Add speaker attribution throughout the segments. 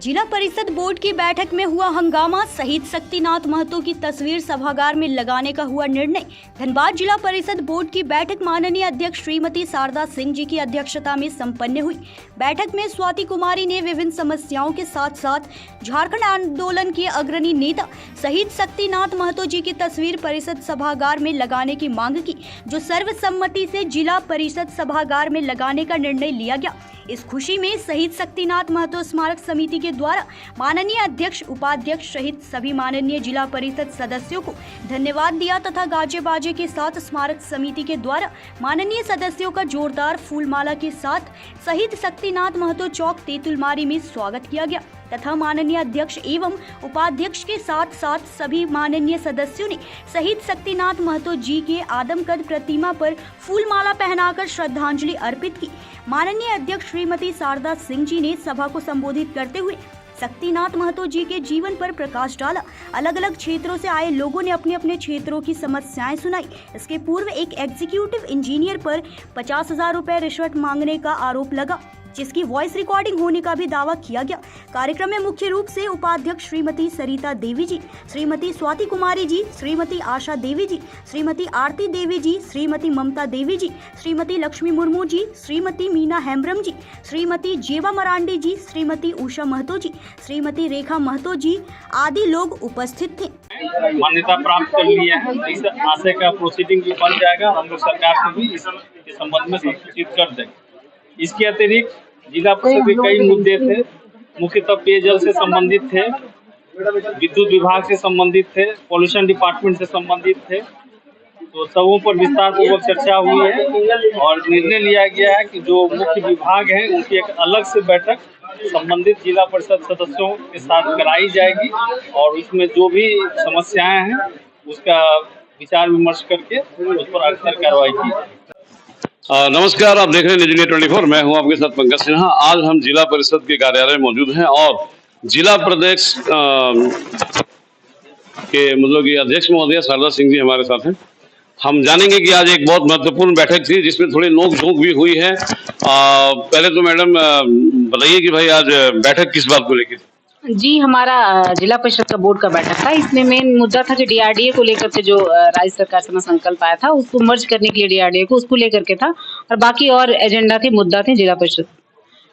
Speaker 1: जिला परिषद बोर्ड की बैठक में हुआ हंगामा, शहीद शक्तिनाथ महतो की तस्वीर सभागार में लगाने का हुआ निर्णय। धनबाद जिला परिषद बोर्ड की बैठक माननीय अध्यक्ष श्रीमती शारदा सिंह जी की अध्यक्षता में संपन्न हुई। बैठक में स्वाति कुमारी ने विभिन्न समस्याओं के साथ साथ झारखंड आंदोलन के अग्रणी नेता शहीद शक्तिनाथ महतो जी की तस्वीर परिषद सभागार में लगाने की मांग की, जो सर्वसम्मति से जिला परिषद सभागार में लगाने का निर्णय लिया गया। इस खुशी में शहीद शक्तिनाथ महतो स्मारक समिति के द्वारा माननीय अध्यक्ष, उपाध्यक्ष सहित सभी माननीय जिला परिषद सदस्यों को धन्यवाद दिया तथा गाजे बाजे के साथ स्मारक समिति के द्वारा माननीय सदस्यों का जोरदार फूलमाला के साथ शहीद शक्तिनाथ महतो चौक तेतुलमारी में स्वागत किया गया तथा माननीय अध्यक्ष एवं उपाध्यक्ष के साथ साथ सभी माननीय सदस्यों ने शहीद शक्तिनाथ महतो जी के आदमकद प्रतिमा पर फूलमाला पहनाकर श्रद्धांजलि अर्पित की। माननीय अध्यक्ष श्रीमती शारदा सिंह जी ने सभा को संबोधित करते हुए शक्तिनाथ महतो जी के जीवन पर प्रकाश डाला। अलग अलग क्षेत्रों से आए लोगों ने अपने अपने क्षेत्रों की समस्याएं सुनाई। इसके पूर्व एक एग्जीक्यूटिव इंजीनियर पर 50,000 रुपए रिश्वत मांगने का आरोप लगा, जिसकी वॉइस रिकॉर्डिंग होने का भी दावा किया गया। कार्यक्रम में मुख्य रूप से उपाध्यक्ष श्रीमती सरिता देवी जी, श्रीमती स्वाति कुमारी जी, श्रीमती आशा देवी जी, श्रीमती आरती देवी जी, श्रीमती ममता देवी जी, श्रीमती लक्ष्मी मुर्मू जी, श्रीमती मीना हेम्ब्रम जी, श्रीमती जेवा मरांडी जी, श्रीमती उषा महतो जी, श्रीमती रेखा महतो जी आदि लोग उपस्थित थे।
Speaker 2: मान्यता प्राप्त कर लिया है, इस आशय का प्रोसीडिंग भी बन जाएगा। हम लोग सरकार से भी इस संबंध में सूचित कर देंगे। इसके अतिरिक्त जिला परिषद के कई मुद्दे थे, मुख्यतः पेयजल से संबंधित थे, विद्युत विभाग से संबंधित थे, पॉल्यूशन डिपार्टमेंट से संबंधित थे। तो सबों पर विस्तार पूर्वक चर्चा हुई है और निर्णय लिया गया है कि जो मुख्य विभाग हैं उनकी एक अलग से बैठक संबंधित जिला परिषद सदस्यों के साथ कराई जाएगी और उसमें जो भी समस्याएं हैं उसका विचार विमर्श करके उस पर अक्सर कार्रवाई की जाएगी।
Speaker 3: नमस्कार, आप देख रहे हैं न्यूज़ 24। मैं हूं आपके साथ पंकज सिन्हा। आज हम जिला परिषद के कार्यालय में मौजूद हैं और जिला प्रदेश के मतलब कि अध्यक्ष महोदय शारदा सिंह जी हमारे साथ हैं। हम जानेंगे कि आज एक बहुत महत्वपूर्ण बैठक थी जिसमें थोड़ी नोक झोंक भी हुई है। पहले तो मैडम बताइए कि भाई आज बैठक किस बात को लेकर?
Speaker 4: जी, हमारा जिला परिषद का बोर्ड का बैठक था। इसमें मेन मुद्दा था कि डीआरडीए को लेकर के जो राज्य सरकार से संकल्प आया था उसको मर्ज करने के लिए डीआरडीए को उसको लेकर के था और बाकी और एजेंडा थे, मुद्दा थे जिला परिषद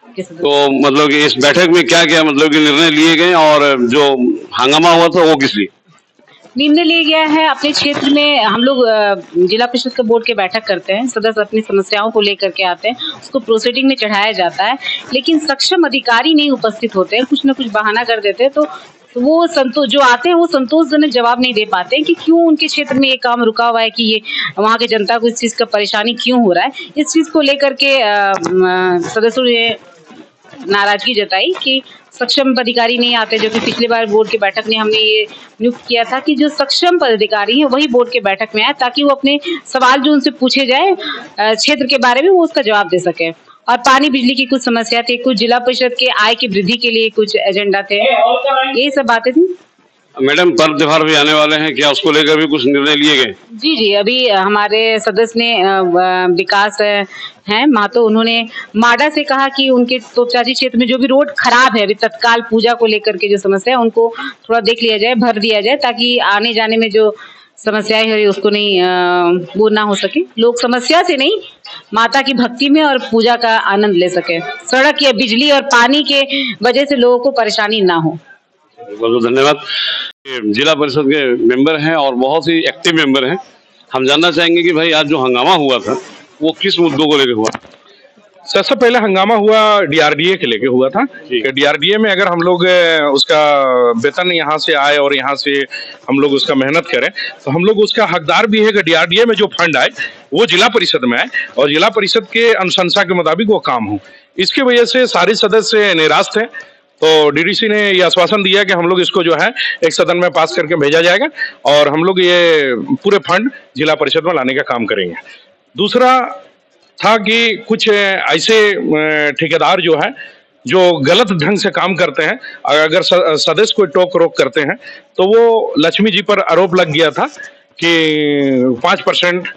Speaker 4: के।
Speaker 3: तो मतलब कि इस बैठक में क्या क्या मतलब कि निर्णय लिए गए और जो हंगामा हुआ था वो किस लिए
Speaker 4: निर्णय लिया गया है? अपने क्षेत्र में हम लोग जिला परिषद के बोर्ड के बैठक करते हैं, सदस्य अपनी समस्याओं को लेकर के आते हैं, उसको प्रोसीडिंग में चढ़ाया जाता है, लेकिन सक्षम अधिकारी नहीं उपस्थित होते हैं, कुछ न कुछ बहाना कर देते हैं। तो वो जो आते हैं वो संतोषजनक जवाब नहीं दे पाते हैं कि क्यों उनके क्षेत्र में ये काम रुका हुआ है, कि ये वहाँ के जनता को इस चीज़ का परेशानी क्यों हो रहा है। इस चीज़ को लेकर के सदस्यों ने नाराजगी जताई कि सक्षम पदाधिकारी नहीं आते, जो कि पिछली बार बोर्ड की बैठक में हमने ये नियुक्त किया था कि जो सक्षम पदाधिकारी हैं वही बोर्ड के बैठक में आए ताकि वो अपने सवाल जो उनसे पूछे जाए क्षेत्र के बारे में वो उसका जवाब दे सके। और पानी बिजली की कुछ समस्या थी, कुछ जिला परिषद के आय की वृद्धि के लिए कुछ एजेंडा थे, यही सब बातें थी।
Speaker 3: मैडम, पर्व त्योहार भी आने वाले हैं, क्या उसको लेकर भी कुछ निर्णय लिए गए?
Speaker 4: जी, अभी हमारे सदस्य ने विकास हैं महतो, उन्होंने माडा से कहा कि उनके तोपचाची क्षेत्र में जो भी रोड खराब है, अभी तत्काल पूजा को लेकर के जो समस्या है उनको थोड़ा देख लिया जाए, भर दिया जाए, ताकि आने जाने में जो समस्याएं है उसको नहीं वो ना हो सके। लोग समस्या से नहीं, माता की भक्ति में और पूजा का आनंद ले सके। सड़क या बिजली और पानी के वजह से लोगों को परेशानी ना हो।
Speaker 3: बहुत बहुत धन्यवाद। जिला परिषद के मेंबर हैं और बहुत ही एक्टिव मेंबर हैं। हम जानना चाहेंगे कि भाई आज जो हंगामा हुआ था वो किस मुद्दों को लेकर हुआ?
Speaker 5: सबसे पहले हंगामा हुआ डीआरडीए के लेके हुआ था कि डीआरडीए में अगर हम लोग उसका वेतन यहाँ से आए और यहाँ से हम लोग उसका मेहनत करें तो हम लोग उसका हकदार भी है कि डीआरडीए में जो फंड आए वो जिला परिषद में आए और जिला परिषद के अनुशंसा के मुताबिक वो काम हो। इसकी वजह से सारे सदस्य निराश थे। तो डीडीसी ने यह आश्वासन दिया कि हम लोग इसको जो है एक सदन में पास करके भेजा जाएगा और हम लोग ये पूरे फंड जिला परिषद में लाने का काम करेंगे। दूसरा था कि कुछ ऐसे ठेकेदार जो है जो गलत ढंग से काम करते हैं, अगर सदस्य कोई टोक रोक करते हैं तो वो लक्ष्मी जी पर आरोप लग गया था कि 5%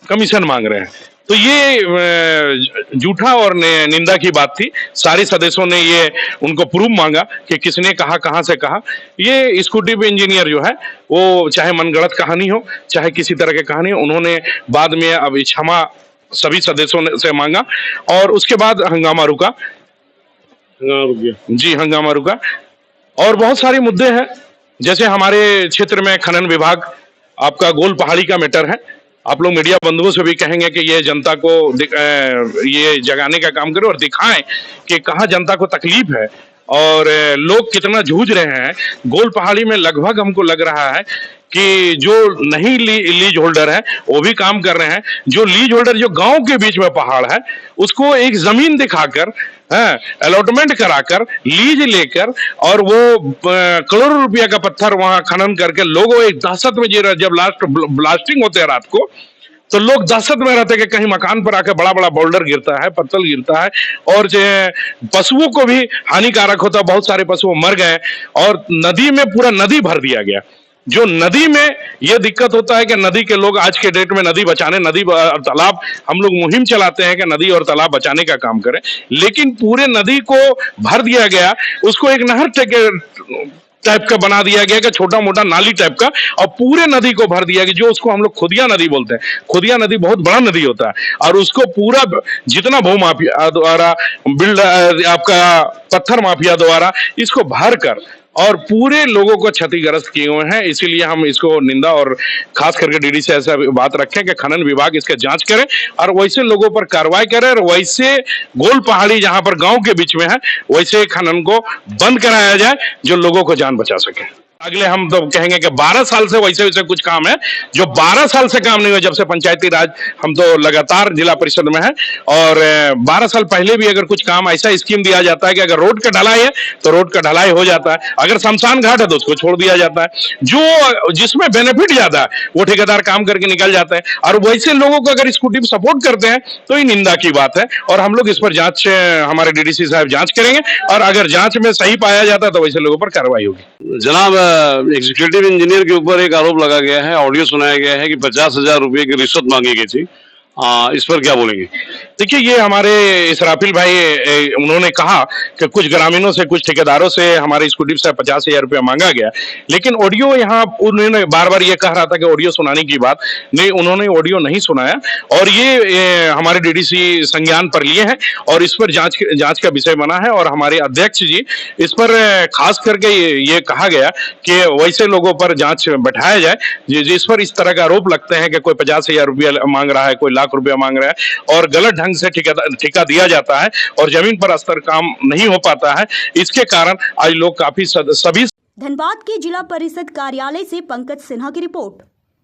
Speaker 5: कमीशन मांग रहे हैं। तो ये झूठा और निंदा की बात थी। सारे सदस्यों ने ये उनको प्रूफ मांगा कि किसने कहा, कहां से कहा। ये स्कूटी इंजीनियर जो है वो चाहे मनगढ़ंत कहानी हो, चाहे किसी तरह की कहानी हो, उन्होंने बाद में अब क्षमा सभी सदस्यों ने से मांगा और उसके बाद हंगामा रुका। जी, हंगामा रुका। और बहुत सारे मुद्दे हैं, जैसे हमारे क्षेत्र में खनन विभाग, आपका गोल पहाड़ी का मैटर है। आप लोग मीडिया बंधुओं से भी कहेंगे कि ये जनता को ये जगाने का काम करें और दिखाएं कि कहाँ जनता को तकलीफ है और लोग कितना जूझ रहे हैं। गोल पहाड़ी में लगभग हमको लग रहा है कि जो नहीं लीज होल्डर है वो भी काम कर रहे हैं। जो लीज होल्डर जो गांव के बीच में पहाड़ है उसको एक जमीन दिखाकर, अलॉटमेंट कराकर, लीज लेकर और वो करोड़ों रुपया का पत्थर वहां खनन करके लोगों एक दहशत में जी रहे। जब लास्ट ब्लास्टिंग होते हैं रात को तो लोग दहशत में रहते हैं कि कहीं मकान पर आकर बड़ा बड़ा बोल्डर गिरता है, पत्थर गिरता है और जो पशुओं को भी हानिकारक होता है। बहुत सारे पशु मर गए और नदी में पूरा नदी भर दिया गया। जो नदी में यह दिक्कत होता है कि नदी के लोग आज के डेट में नदी बचाने, नदी और तालाब, हम लोग मुहिम चलाते हैं कि नदी और तालाब बचाने का काम करें, लेकिन पूरे नदी को भर दिया गया। उसको एक नहर टाइप का बना दिया गया कि छोटा मोटा नाली टाइप का, और पूरे नदी को भर दिया गया, जो उसको हम लोग खुदिया नदी बोलते हैं। खुदिया नदी बहुत बड़ा नदी होता है और उसको पूरा जितना भूमाफिया द्वारा आपका पत्थर माफिया द्वारा इसको भर कर और पूरे लोगों को क्षतिग्रस्त किए हुए हैं। इसीलिए हम इसको निंदा और खास करके डीडी से ऐसा बात रखें कि खनन विभाग इसका जांच करे और वैसे लोगों पर कार्रवाई करे और वैसे गोल पहाड़ी जहां पर गांव के बीच में है वैसे खनन को बंद कराया जाए जो लोगों को जान बचा सके। अगले हम तो कहेंगे कि 12 साल से वैसे वैसे कुछ काम है जो 12 साल से काम नहीं हुआ। जब से पंचायती राज हम तो लगातार जिला परिषद में है और 12 साल पहले भी अगर कुछ काम ऐसा स्कीम दिया जाता है कि अगर रोड का ढलाई है तो रोड का ढलाई हो जाता है, अगर शमशान घाट है तो उसको छोड़ दिया जाता है। जो जिसमें बेनिफिट ज्यादा है वो ठेकेदार काम करके निकल जाते हैं और वैसे लोगों को अगर स्कूटी पर सपोर्ट करते हैं तो ये निंदा की बात है और हम लोग इस पर जांच, हमारे डीडीसी साहब जांच करेंगे और अगर जांच में सही पाया जाता है तो वैसे लोगों पर कार्रवाई होगी।
Speaker 3: जनाब, एग्जीक्यूटिव इंजीनियर के ऊपर एक आरोप लगा गया है, ऑडियो सुनाया गया है कि 50,000 रुपए की रिश्वत मांगी गई थी। इस पर क्या बोलेंगे?
Speaker 5: देखिए, ये हमारे इसराफिल भाई उन्होंने कहा कि कुछ ग्रामीणों से, कुछ ठेकेदारों से हमारे स्कूटी से 50,000 रुपया मांगा गया, लेकिन ऑडियो यहाँ उन्होंने बार बार ये कह रहा था कि ऑडियो सुनाने की बात नहीं, उन्होंने ऑडियो नहीं सुनाया और ये हमारे डीडीसी संज्ञान पर लिए हैं और इस पर जांच का विषय बना है और हमारे अध्यक्ष जी इस पर खास करके ये कहा गया कि वैसे लोगों पर जांच बैठाया जाए जिस पर इस तरह का आरोप लगते हैं कि कोई 50,000 रुपया मांग रहा है, कोई लाख रुपया मांग रहा है और गलत ढंग से ठेका दिया जाता है और जमीन पर अस्तर काम नहीं हो पाता है। इसके कारण आज लोग काफी सभी।
Speaker 1: धनबाद के जिला परिषद कार्यालय से पंकज सिन्हा की रिपोर्ट।